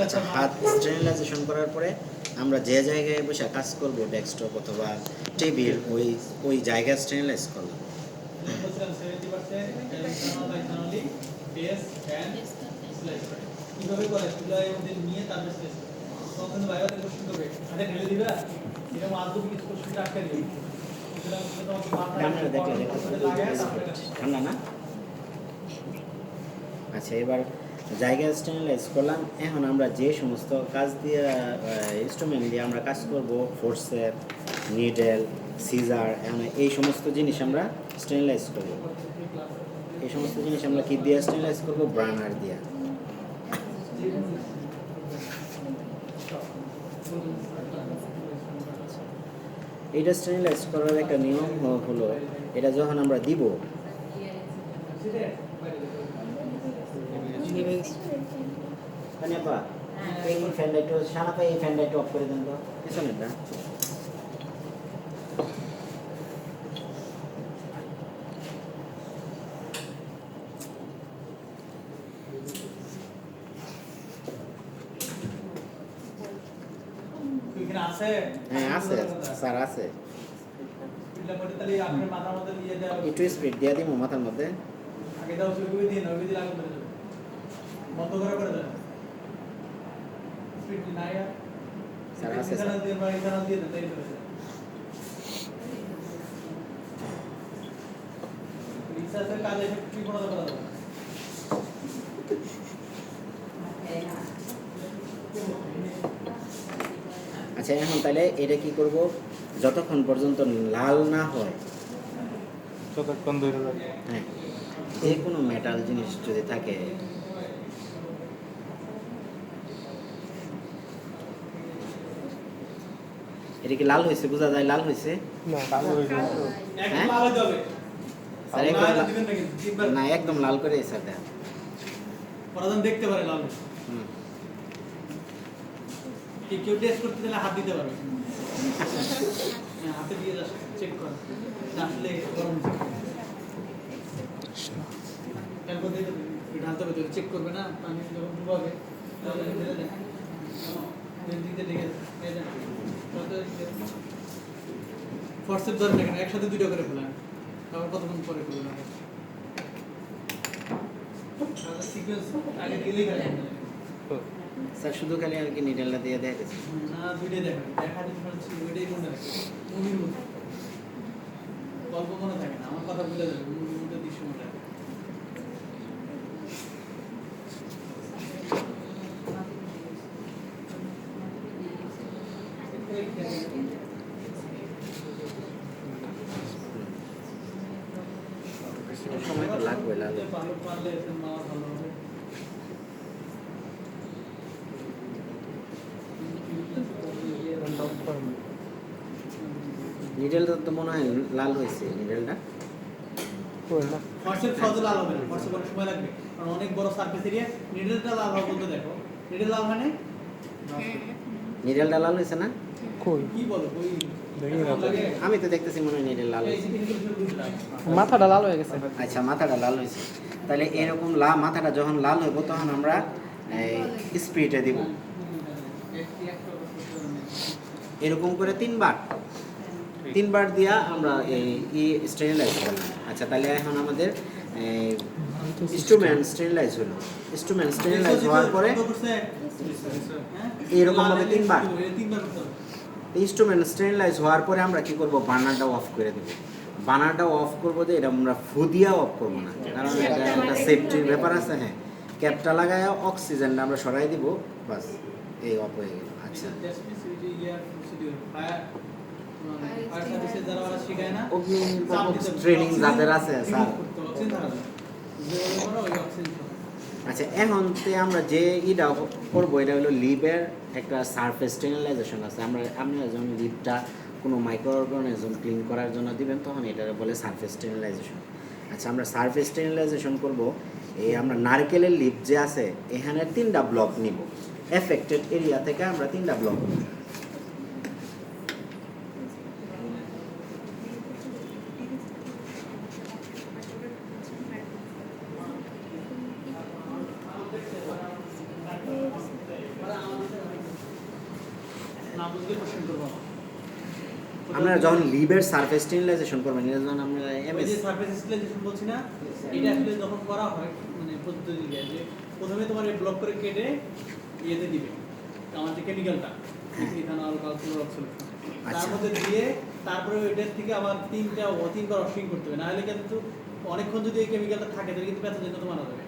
আচ্ছা, হাত স্টেরিলাইজেশন করার পরে আমরা যে জায়গায় বসে কাজ করব, ডেস্কটপ অথবা টেবিল, ওই জায়গা স্টেরিলাইজ করলাম। কিভাবে করে চুলায় মধ্যে নিয়ে তারপরে স্টেজ তখন বাইরে কোশ্চেন করবে আরে ঢেলে দিবা এরকম আলতু কিছু কোশ্চেন আটকে দিই ঠান্ডা না। আচ্ছা, এবার জায়গা স্টেরিলাইজ করলাম। এখন আমরা যে সমস্ত কাজ দিয়ে ইনস্ট্রুমেন্ট দিয়ে আমরা কাজ করব, ফোর্সেপ, নিডেল, সিজার, এই সমস্ত জিনিস আমরা স্টেরিলাইজ করব। এই সমস্ত জিনিস আমরা কি দিয়ে স্টেরিলাইজ করব? ব্রানার দিয়ে। এইটা স্টেরিলাইজ করার একটা নিয়ম হলো, এটা যখন আমরা দিব এই ফ্যানটা একটু সানাপা, এই ফ্যানটা একটু অফ করে দেন তো পিছনেরটা। হ্যাঁ আছে স্যার, আছে। একটু স্পিড দিয়ে দিব মাথার মধ্যে। স্যার আছে আচ্ছা, এখন তাহলে এটা কি করব? যতক্ষণ পর্যন্ত লাল না হয় ততক্ষণ ধরে রাখবো। হ্যাঁ, যে কোনো মেটাল জিনিস যদি থাকে, এটা কি লাল হয়েছে? বোঝা যায় লাল হয়েছে না? একদম লাল করে স্যার দেন, দেখতে পারে লাল। কেউ টেস্ট করতে দিলে হাত দিতে পারবে, হাতে দিয়ে চেক কর আসলে গরম ঢালতে হবে, চেক করবে না। পানি যখন ডুবাবে তাহলে ঢেলে দেয়, ফোর্সেপ ধরে না কেন, একসাথে দুটো করে ফেলান, তারপর কতক্ষণ পরে করবেন সিকোয়েন্স আগে দিলেই স্যার। শুধু খালি আর কি নিডেলটা দিয়ে দেয় না, দুইটাই দেখা দেখা ডিফারেন্স, ওইটাই মনে রাখে মুভির মধ্যে গল্প মনে থাকে না, আমার কথা ভুলে যাবে, মুভির মধ্যে দৃশ্য মনে রাখে। সময় তো লাগবে, লাগবে পারলে মাওয়া ভালো হবে। নিডেলটা তো মনে হয় লাল হয়েছে, নিডেলটা ফর্সেপ সহজে লাল হবে না, ফর্সেপ অনেক সময় লাগবে, কারণ অনেক বড় সারফেস এরিয়া। নিডেলটা লাল হবে বলতে দেখো, নিডেল লাল মানে নিডেলটা লাল হয়েছে না? কই কি বলো, কই আমি তো দেখতেছি মনে হয় নিডেল লাল হয়েছে, মাথাটা লাল হয়ে গেছে। আচ্ছা, মাথাটা লাল হয়েছে। তাহলে এরকম মাথাটা যখন লাল হইব তখন আমরা স্পিডে দিব এরকম করে তিনবার দিয়া আমরা এই স্টেরিলাইজ করলাম। আচ্ছা, তাহলে এখন আমাদের ইনস্ট্রুমেন্ট স্টেরিলাইজ হলো। ইনস্ট্রুমেন্ট স্টেরিলাইজ হওয়ার পরে এইরকমভাবে তিনবার ইনস্ট্রুমেন্ট স্টেরিলাইজ হওয়ার পরে আমরা কি করব? বার্নারটা অফ করে দেবো। বার্নারটা অফ করবো যে এটা আমরা ফু দিয়া অফ করবো না, কারণ এটা একটা সেফটির ব্যাপার আছে। হ্যাঁ, ক্যাপটা লাগায় অক্সিজেনটা আমরা সরাই দিব, বাস এই অফ হয়ে গেল। আচ্ছা, ট্রেনিং যাদের আছে স্যার। আচ্ছা, এখন আমরা যে ইটা করবো এটা হলো লিভের একটা সারফেস স্টেরিলাইজেশন আছে। আমরা যখন লিভটা কোনো মাইক্রো অর্গানিজম ক্লিন করার জন্য দিবেন তখন এটা বলে সারফেস স্টেরিলাইজেশন। আচ্ছা, আমরা সারফেস স্টেরিলাইজেশন করবো। এই আমরা নারকেলের লিভ যে আছে এখানে 3টা ব্লক নিব, এফেক্টেড এরিয়া থেকে আমরা 3টা ব্লক নিব। বুঝলে কোশ্চেন করবো আমরা যখন লিভের সারফেস স্টেরিলাইজেশন করবেন এর জন্য আমরা ওই এমএস যে সারফেস স্টেরিলাইজেশন বলছি না, এটা আসলে যখন করা হয় মানে পদ্ধতি দিয়ে যে প্রথমে তোমার এই ব্লক করে কেটে ইয়েতে দিবে আমার যে কেমিক্যালটা ইথানল বা ক্লোরক্স সলিউশন তার মধ্যে দিয়ে তারপরে ওইটার থেকে আবার তিনবার ওয়াশিং করতে হবে, না হলে কিন্তু অনেকক্ষণ যদি এই কেমিক্যালটা থাকে তাহলে কিন্তু প্যাথোজেন তো মারা যাবে।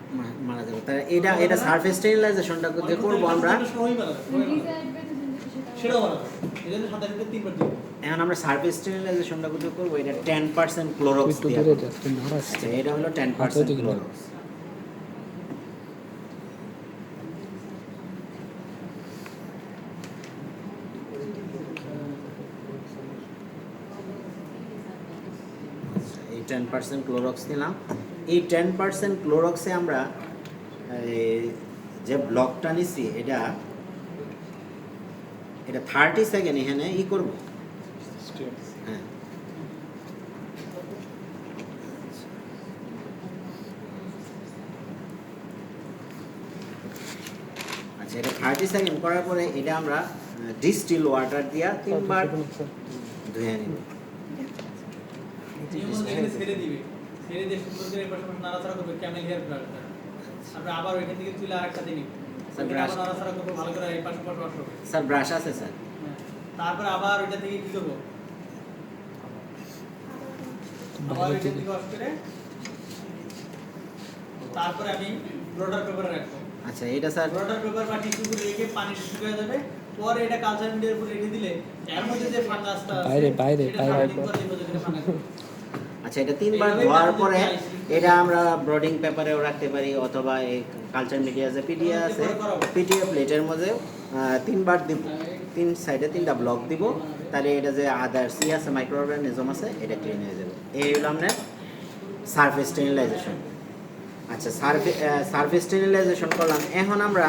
মারা যাবে। তাই এটা সারফেস স্টেরিলাইজেশনটা যে করব আমরা সহই মারা যাবে, সেটাও মারা যাবে। এজন্য সাথে সাথে তিনবার দিব। এখন আমরা সারফেস স্টেরিলাইজেশনটা যে করব এটা 10% ক্লোরক্স একটু দিয়ে দূরে করব। যাচ্ছে নারাজ আচ্ছা এটা হলো 10% ক্লোরক্স। এই 10% ক্লোরক্স নিলাম। এই 10% ক্লোরক্সে আমরা যে ব্লকটা নিছি এটা 30 সেকেন্ড এখানে করব। হ্যাঁ আচ্ছা এটা 30 সেকেন্ড করার পরে এটা আমরা ডিস্টিল ওয়াটার দিয়া 3 বার ধুয়ে নিব। নিয়ম অনুযায়ী এখানে ছেড়ে দিবে, ছেড়ে দিয়ে সুন্দর করে এপাশে ওপাশে নাড়াচাড়া করবে ক্যামেল হেয়ার ব্রাশটা। আমরা আবার ওইখান থেকে তুলে আরেকটা নিব, স্যার ওইখানে ব্রাশ আবার নাড়াচাড়া করবো ভালো করে এই পাশে ওপাশে ওয়াশ হবে। স্যার ব্রাশ আছে স্যার? হ্যাঁ। তারপরে আবার ওইটা থেকে কি করবো, আবার ওইটা থেকে ওয়াশ করে তারপরে আমি ব্রডার পেপারে রাখবো। আচ্ছা এটা স্যার ব্রডার পেপার বা টিস্যু করে রেখে পানি শুকিয়ে যাবে, পরে এটা কালচার মিডিয়ার উপর রেখে দিলে এর মধ্যে যে ফাঙ্গাসটা আছে বাইরে এটা সারাদিন পর দেখবো যে এটা ফাঙ্গাস। আচ্ছা এটা 3 বার ধোয়ার পরে এটা আমরা ব্রডিং পেপারেও রাখতে পারি অথবা এই কালচার মিডিয়া যে পিডিএ আছে পিডিএ প্লেটের মধ্যে 3 বার দিব, 3 সাইডে 3টা ব্লক দিব, তাহলে এটা যে আদার্স আছে মাইক্রোঅর্গানিজম আছে এটা ক্লিন হয়ে যাবে। এই হলো আপনার সারফেস স্টেরিলাইজেশন। আচ্ছা সারফেস স্টেরিলাইজেশন করলাম। এখন আমরা